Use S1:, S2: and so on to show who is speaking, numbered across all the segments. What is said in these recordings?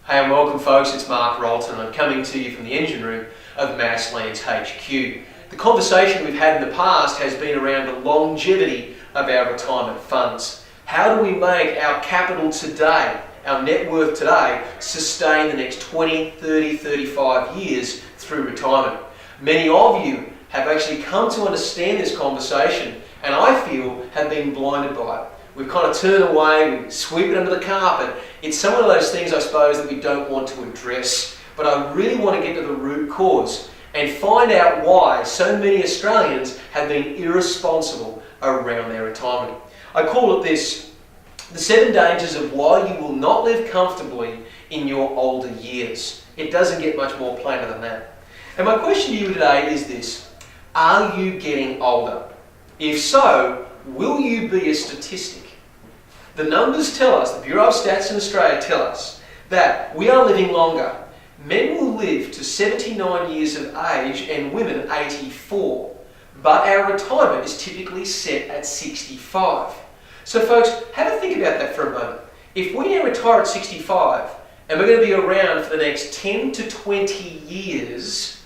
S1: Hey and welcome folks, it's Mark Rolton. I'm coming to you from the engine room of Masslands HQ. The conversation we've had in the past has been around the longevity of our retirement funds. How do we make our capital today, our net worth today, sustain the next 20, 30, 35 years through retirement? Many of you have actually come to understand this conversation and I feel have been blinded by it. We've kind of turned away, we sweep it under the carpet. It's some of those things, I suppose, that we don't want to address. But I really want to get to the root cause and find out why so many Australians have been irresponsible around their retirement. I call it this, the 7 dangers of why you will not live comfortably in your older years. It doesn't get much more plainer than that. And my question to you today is this: are you getting older? If so, will you be a statistic? The numbers tell us, the Bureau of Stats in Australia tell us, that we are living longer. Men will live to 79 years of age and women 84. But our retirement is typically set at 65. So folks, have a think about that for a moment. If we now retire at 65 and we're going to be around for the next 10 to 20 years,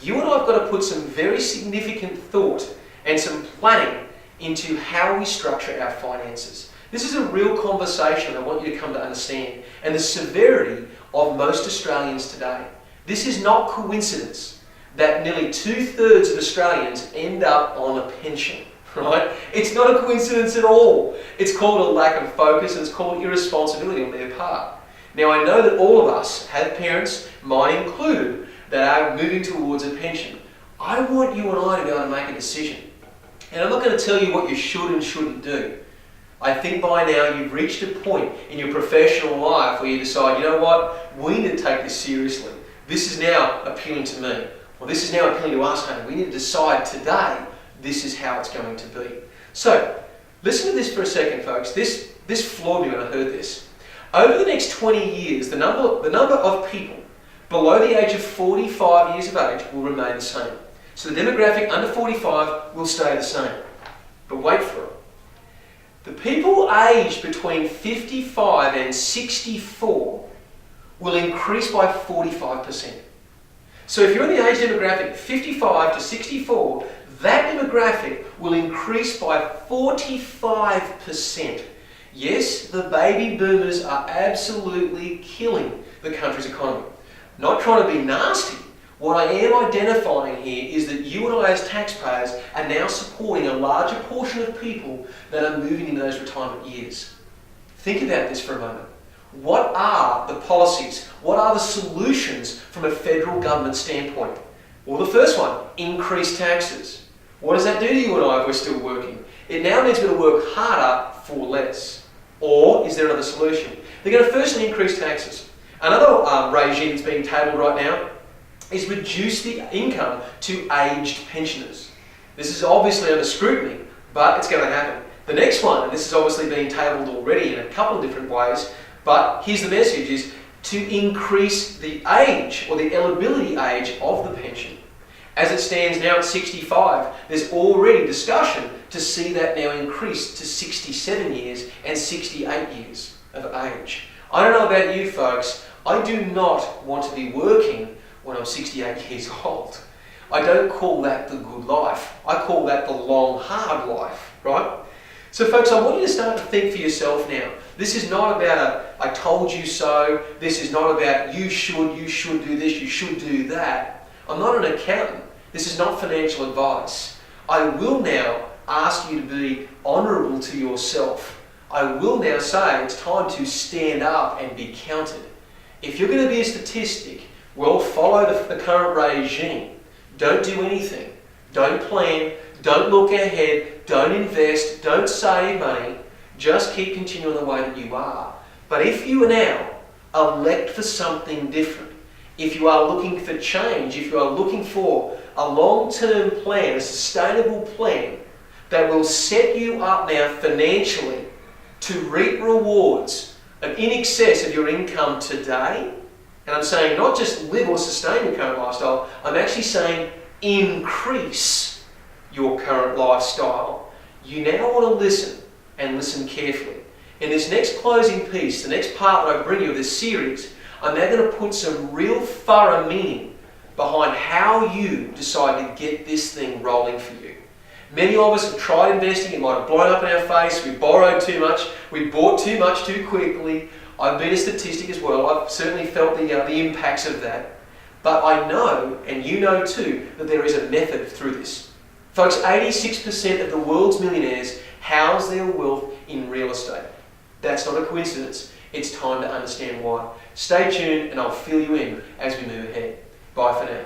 S1: you and I have got to put some very significant thought and some planning into how we structure our finances. This is a real conversation I want you to come to understand, and the severity of most Australians today. This is not coincidence that nearly 2/3 of Australians end up on a pension, right? It's not a coincidence at all. It's called a lack of focus, and it's called irresponsibility on their part. Now I know that all of us have parents, mine included, that are moving towards a pension. I want you and I to be able to make a decision. And I'm not going to tell you what you should and shouldn't do. I think by now you've reached a point in your professional life where you decide, you know what, we need to take this seriously. This is now appealing to me. Well, this is now appealing to us, honey. We need to decide today this is how it's going to be. So, listen to this for a second, folks. This floored me when I heard this. Over the next 20 years, the number of people below the age of 45 years of age will remain the same. So the demographic under 45 will stay the same. But wait for it. The people aged between 55 and 64 will increase by 45%. So if you're in the age demographic 55 to 64, that demographic will increase by 45%. Yes, the baby boomers are absolutely killing the country's economy. Not trying to be nasty. What I am identifying here is that you and I as taxpayers are now supporting a larger portion of people that are moving into those retirement years. Think about this for a moment. What are the policies? What are the solutions from a federal government standpoint? Well, the first one, increase taxes. What does that do to you and I if we're still working? It now means we're going to work harder for less. Or is there another solution? They're going to firstly increase taxes. Another regime that's being tabled right now is reduce the income to aged pensioners. This is obviously under scrutiny, but it's going to happen. The next one, and this is obviously being tabled already in a couple of different ways, but here's the message, is to increase the age or the eligibility age of the pension. As it stands now at 65, there's already discussion to see that now increased to 67 years and 68 years of age. I don't know about you folks, I do not want to be working when I'm 68 years old. I don't call that the good life. I call that the long, hard life, right? So folks, I want you to start to think for yourself now. This is not about a, I told you so. This is not about you should do this, you should do that. I'm not an accountant. This is not financial advice. I will now ask you to be honourable to yourself. I will now say it's time to stand up and be counted. If you're going to be a statistic, well, follow the current regime. Don't do anything. Don't plan. Don't look ahead. Don't invest. Don't save money. Just keep continuing the way that you are. But if you now elect for something different, if you are looking for change, if you are looking for a long-term plan, a sustainable plan that will set you up now financially to reap rewards in excess of your income today, and I'm saying not just live or sustain your current lifestyle, I'm actually saying increase your current lifestyle. You now want to listen, and listen carefully. In this next closing piece, the next part that I bring you of this series, I'm now going to put some real thorough meaning behind how you decide to get this thing rolling for you. Many of us have tried investing, it might have blown up in our face, we borrowed too much, we bought too much too quickly. I've been a statistic as well, I've certainly felt the impacts of that. But I know, and you know too, that there is a method through this. Folks, 86% of the world's millionaires house their wealth in real estate. That's not a coincidence. It's time to understand why. Stay tuned and I'll fill you in as we move ahead. Bye for now.